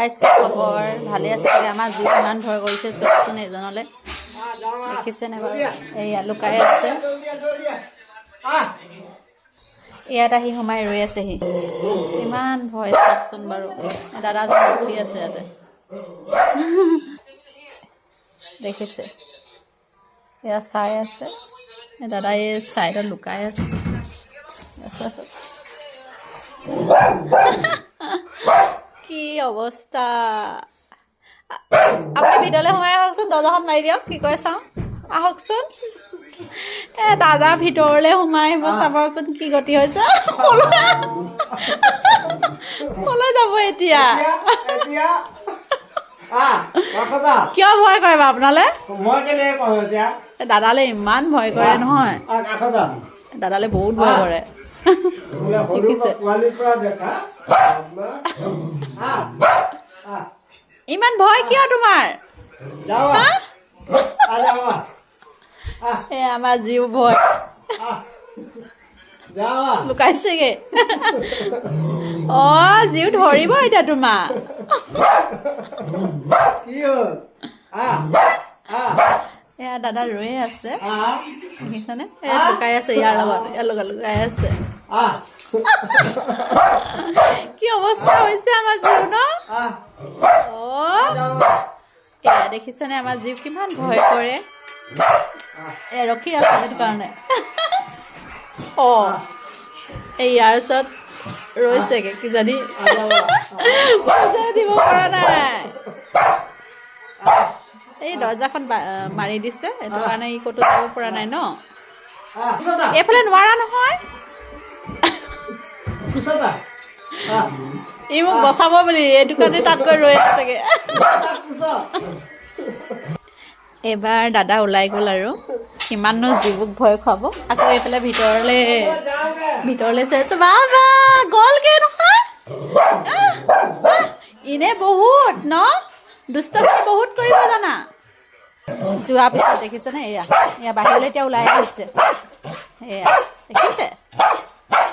গাইছ কি খবৰ ভালে আছে চাগে আমাৰ জীৱ ইমান ভয় কৰিছে চোৱাচোন এজনলৈ দেখিছেনে বাৰু এয়া লুকাই আছে ইয়াত আহি সোমাই ৰৈ আছেহি ইমান ভয় চাওকচোন বাৰু দাদাজন উঠি আছে ইয়াতে দেখিছে এয়া চাই আছে দাদা এই চাইডত লুকাই আছে কি অৱস্থা আপুনি ভিতৰলৈ সোমাই আহকচোন দৰ্জাখন মাৰি দিয়ক কি কয় চাওঁ আহকচোন দাদা ভিতৰলৈ সোমাই আহিব চাবচোন কি গতি হৈছে কলৈ যাব এতিয়া কিয় ভয় কৰে বাৰু আপোনালৈ দাদালে ইমান ভয় কৰে নহয় দাদালে বহুত ভয় কৰে ইমান ভয় কিয় তোমাৰ আমাৰ জীৱ ভয় লুকাইছেগে জীৱ ধৰিব এতিয়া তোমাক এয়া দাদা ৰৈ আছে দেখিছানে লুকাই আছে ইয়াৰ লগত লুকাই আছে কি অৱস্থা হৈছে আমাৰ জীৱ ন এয়া দেখিছানে আমাৰ জীৱ কিমান ভয় কৰে ৰখি আছে সেইটো কাৰণে এই ইয়াৰ ওচৰত ৰৈছেগে কিজানি দিব পৰা নাই এই দৰ্জাখন মাৰি দিছে সেইটো কাৰণে ই ক'তো যাব পৰা নাই ন এইফালে নোৱাৰা নহয় ই মোক বচাব বুলি এইটো কাৰণে তাত গৈ ৰৈ আছেগে এইবাৰ দাদা ওলাই গ'ল আৰু কিমাননো জীৱক ভয় খুৱাব আকৌ এইফালে ভিতৰলৈ চাইছো বাবা গ'লগে নহয় ইনে বহুত ন দুষ্ট বহুত কৰিব জানা যোৱা পিছত দেখিছেনে এয়া বাহিৰলৈ এতিয়া ওলাই আহিছে এয়া দেখিছে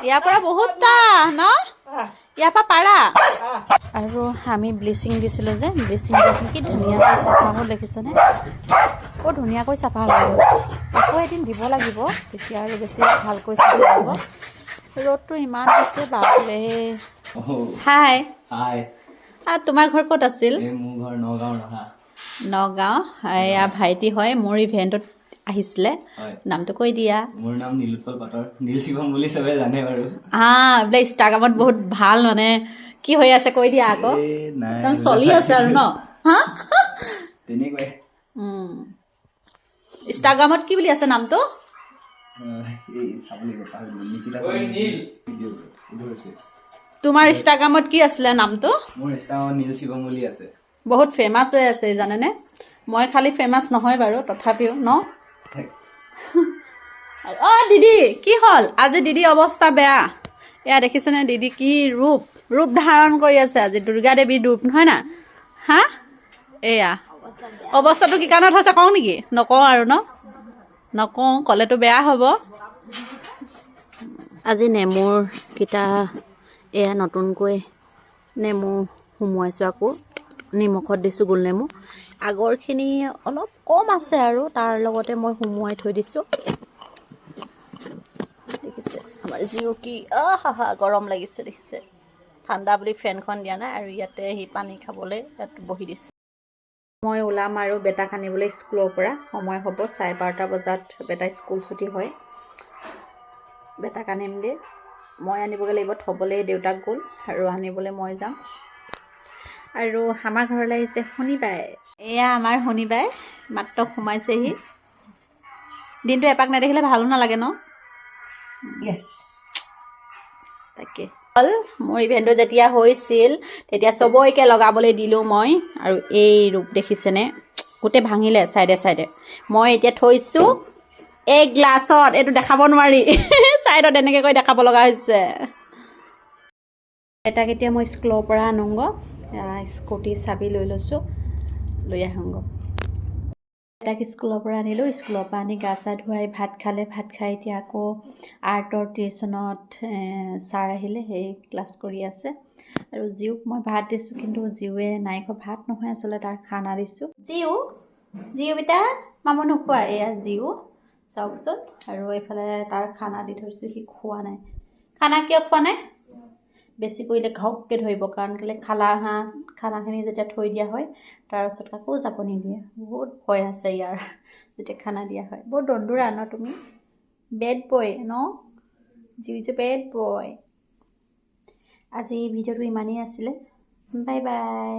ইয়াৰ পৰা বহুত ন ইয়াৰ পৰা পাৰা আৰু আমি ব্লিচিং দিছিলোঁ যে ব্লিচিং দি কি ধুনীয়াকৈ চাফা হ'ল দেখিছেনে বৰ ধুনীয়াকৈ চাফা হ'ল আকৌ এদিন দিব লাগিব তেতিয়া আৰু বেছি ভালকৈ চাফা হ'ব ৰ'দটো ইমান আছে বাপৰে হাই তোমাৰ ঘৰ ক'ত আছিল মোৰ ঘৰ নগাঁও নগাঁও এয়া ভাইটি হয় মোৰ ইভেণ্টত আহিছিলে নামটো কৈ দিয়া মোৰ নাম নীলোৎপল পাটৰ নীল শিৱম বুলি চবে জানে বাৰু বোলে ইনষ্টাগ্ৰামত বহুত ভাল মানে কি হৈ আছে কৈ দিয়া আকৌ একদম চলি আছে আৰু ন তেনেকুৱাই ইনষ্টাগ্ৰামত কি বুলি আছে নামটো তোমাৰ ইনষ্টাগ্ৰামত কি আছিলে নামটো মোৰ ইনষ্টাগ্ৰামত নীল শিৱম বুলি আছে বহুত ফেমাছ হৈ আছে জানেনে মই খালি ফেমাছ নহয় বাৰু তথাপিও ন দিদি কি হ'ল আজি দিদি অৱস্থা বেয়া এয়া দেখিছেনে দিদি কি ৰূপ ধাৰণ কৰি আছে আজি দুৰ্গা দেৱীৰ ৰূপ নহয় না এয়া অৱস্থাটো কি কাৰণত হৈছে কওঁ নেকি নকওঁ আৰু নকওঁ ক'লেতো বেয়া হ'ব আজি নেমুৰ কিটা এয়া নতুনকৈ নেমু সুমুৱাইছোঁ আকৌ নিমখত দিছোঁ গোল নেমু আগৰখিনি অলপ কম আছে আৰু তাৰ লগতে মই সুমুৱাই থৈ দিছোঁ দেখিছে আমাৰ জিও কি গৰম লাগিছে দেখিছে ঠাণ্ডা বুলি ফেনখন দিয়া নাই আৰু ইয়াতে সি পানী খাবলৈ ইয়াত বহি দিছে মই ওলাম আৰু বেটাক আনিবলৈ স্কুলৰ পৰা সময় হ'ব 12:30 বজাত বেটা স্কুল ছুটি হয় বেটাক আনিমগৈ মই আনিবগৈ লাগিব থ'বলৈ দেউতাক গ'ল আৰু আনিবলৈ মই যাম আৰু আমাৰ ঘৰলৈ আহিছে শনিবাই এয়া আমাৰ শনিবাই মাত্ৰ সোমাইছেহি দিনটো এপাক নেদেখিলে ভালো নালাগে ন তাকে মোৰ ইভেণ্টটো যেতিয়া হৈছিল তেতিয়া চবকে লগাবলৈ দিলোঁ মই আৰু এই ৰূপ দেখিছেনে গোটেই ভাঙিলে চাইডে মই এতিয়া থৈছোঁ এই গ্লাছত এইটো দেখাব নোৱাৰি চাইডত এনেকৈ কৈ দেখাব লগা হৈছে এটাক এতিয়া মই স্কুলৰ পৰা আনোগৈ স্কুটি চাবি লৈ লৈছোঁ লৈ আহোঁগৈ তাক স্কুলৰ পৰা আনিলোঁ, স্কুলৰ পৰা আনি গা চা ধুৱাই ভাত খালে, ভাত খাই এতিয়া আকৌ আৰ্টৰ টিউশ্যনত ছাৰ আহিলে, সেই ক্লাছ কৰি আছে। আৰু জিউক মই ভাত দিছোঁ, কিন্তু জিউৱে নাই খোৱা। ভাত নহয় আচলতে তাৰ খানা দিছোঁ। জিউ বেটা মামু নোখোৱা, এয়া জিউ চাওকচোন। আৰু এইফালে তাৰ খানা দি থৈছোঁ, সি খোৱা নাই। খানা কিয় খোৱা নাই? বেছি কৰিলে ঘপকৈ ধৰিব, কাৰণ কেলৈ খানাখিনি যেতিয়া থৈ দিয়া হয় তাৰ ওচৰত কাকো যাব নিদিয়ে। বহুত ভয় আছে ইয়াৰ যেতিয়া খানা দিয়া হয়। বহুত দন্দুৰা ন তুমি? বেড বয় ন? জিউ বেড বয়। আজি ভিডিঅ'টো ইমানেই আছিলে। Bye bye.